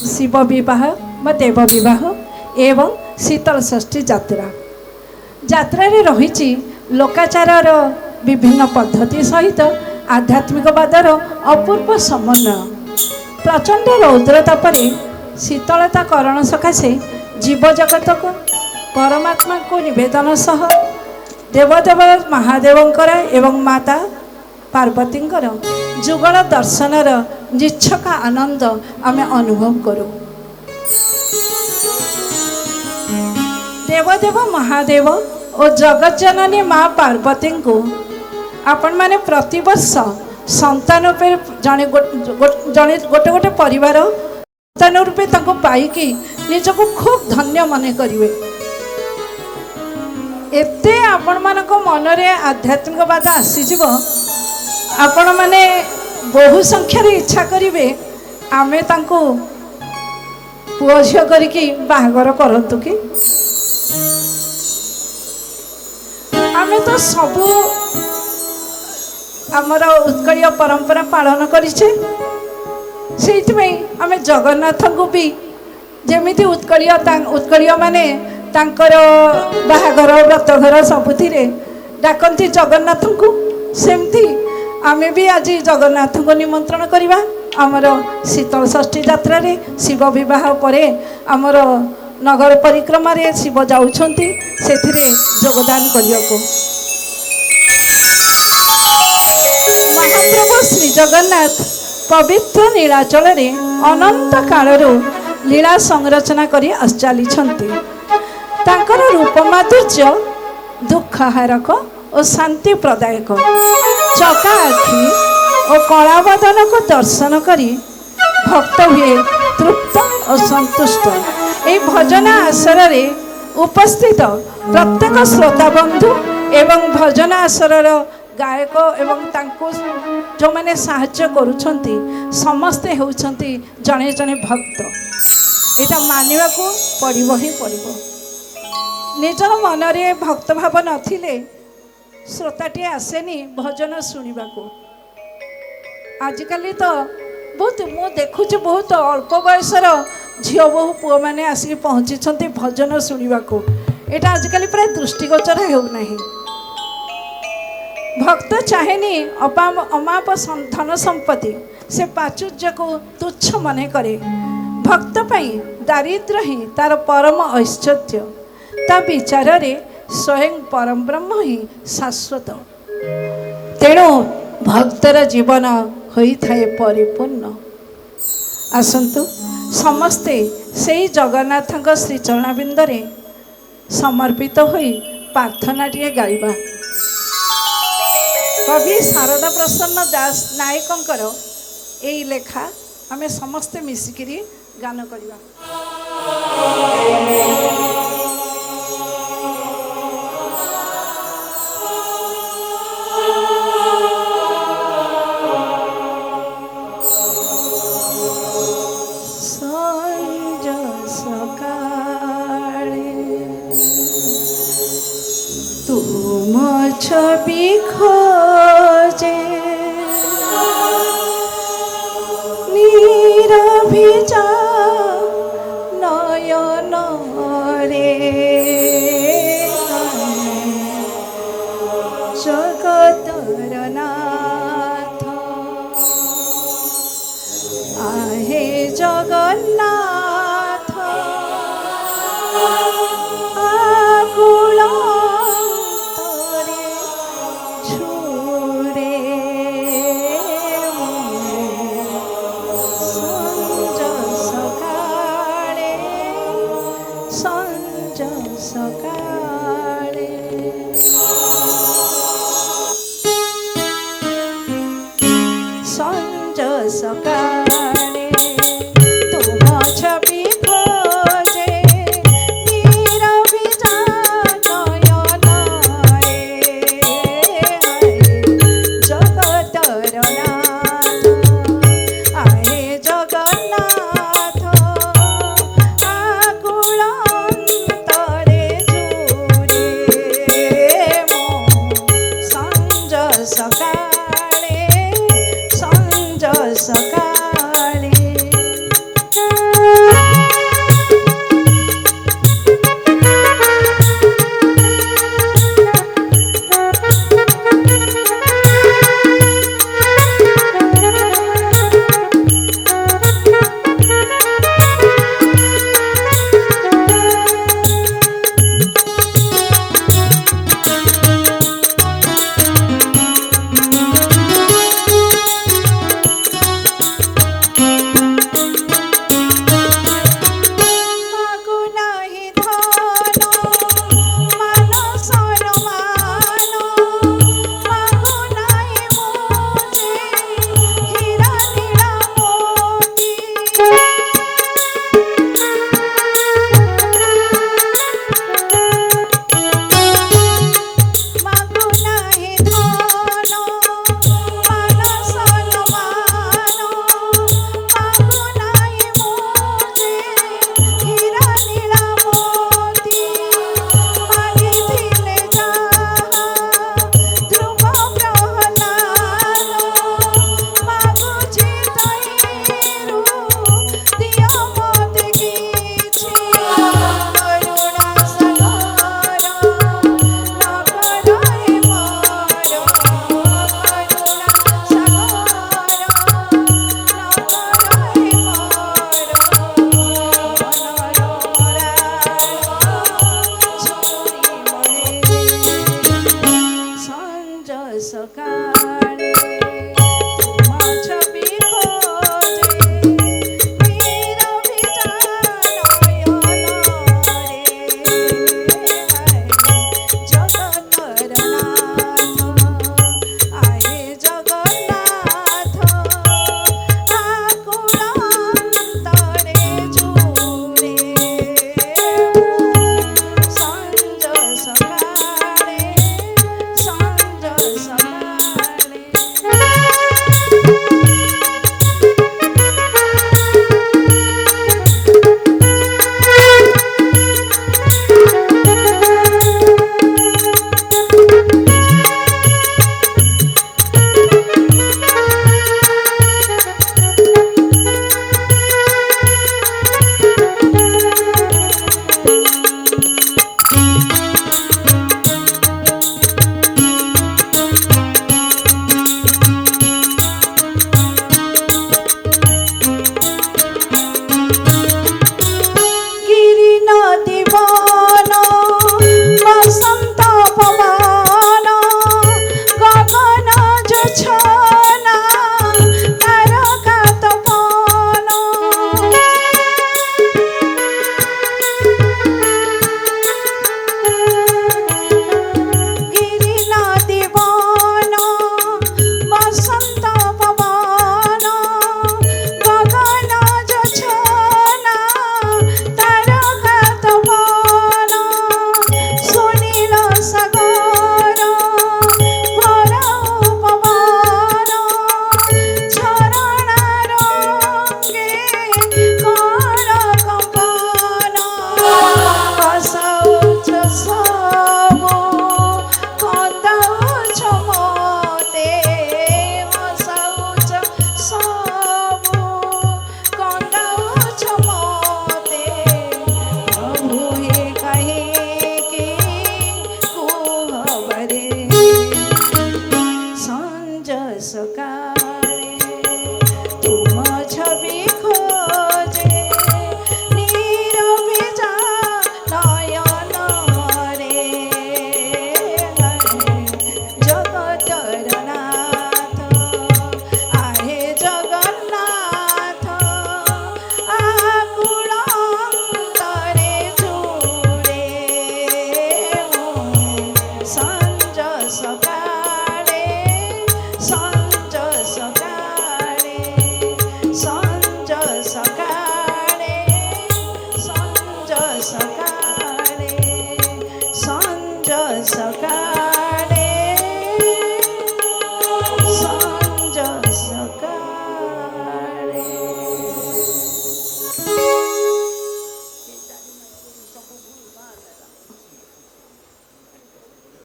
शिव विवाह व देव विवाह एवं शीतल षष्ठी यात्रा यात्रा रही लोकाचार विभिन्न पद्धति सहित आध्यात्मिकवादर अपूर्व समन्वय प्रचंड रौद्रता पर शीतलताकरण सकाशे जीव जगत को परमात्मा को निवेदन सह देवदेव महादेवंकर एवं माता पार्वतींकर जुगल दर्शनर निच्छका आनंद आमे अनुभव करूँ। देवदेव महादेव और जगज्जननी माँ पार्वती को आपण माने प्रतिवर्ष संतान जड़े गोटे गोटे परिवार संतान रूपे पाइकी निजको खूब धन्य मन करेंगे। एते आपण मानक मनरे आध्यात्मिकवाद आसीजिव आपण माने बहु संख्यार इच्छा करेंगे आमे तांको पुओ झियो करिकी बाहागर करतु कि आमे तो सबू आमर उत्कलीय परंपरा पालन करिछे से आमे जगन्नाथ को भी जेमिति उत्कलीय माने तांकर बाहागर व्रतघर सबुथिरे डाकती जगन्नाथ को सेमती आमे भी आज जगन्नाथ को निमंत्रण करवा आमर शीतल षष्ठी यात्रा रे शिव विवाह परे आमर नगर परिक्रमा रे शिव जाउछंती सेथिरे योगदान करियको। महाप्रभु श्री जगन्नाथ पवित्र नीलाचल रे अनंत कालरू लीला संरचना करी आसचालिछंती। तांकर रूप माधुर्य दुःखहारक और शांति प्रदायक चका आखि और कलाबदन को दर्शन करी भक्त हुए तृप्त और संतुष्ट। ये भजन आसर रे उपस्थित प्रत्येक श्रोता बंधु एवं भजन आसर गायक एवं तांको जो माने साहाय्य करुछंती समस्ते होउछंती जने जने भक्त। एटा मानिबा को पड़िबो ही पड़िबो। निजर मनरे भक्त भाव नथिले श्रोताटी आसेनी भजन शुणा को। आजिकल तो बहुत मु देखुची बहुत अल्प बयसर झील बहु पुओ मैंने आसिक पहुँची भजन शुणा को। यहाँ आजिकल प्राय दृष्टिगोचर होना। भक्त चाहेनी अमाप धन संपत्ति से प्राचुर्य को तुच्छ मन करे। भक्त पाई दारिद्र ही तार परम ऐश्वर्य ता विचार रे स्वयं परम ब्रह्म ही शाश्वत। तेणु भक्तर जीवन होता है परिपूर्ण। आसंतु समस्ते से जगन्नाथ श्री चरणाबिंदरे समर्पित होई प्रार्थना टिए गाइबा। कवि शारदा प्रसन्न दास नायकंकर एई लेखा आमे समस्ते मिसिकिरी गान करिबा। छवि खोजे नीरभिजा नयन रे जगतर नाथ आहे जगन्नाथ आकुल सकाळे तुम छवि खोजे नीरभिजा नयन रे जगतर नाथ आहे जगन्नाथ आकुल अंतरे जुरे मो संज सकाळे सकाळे सा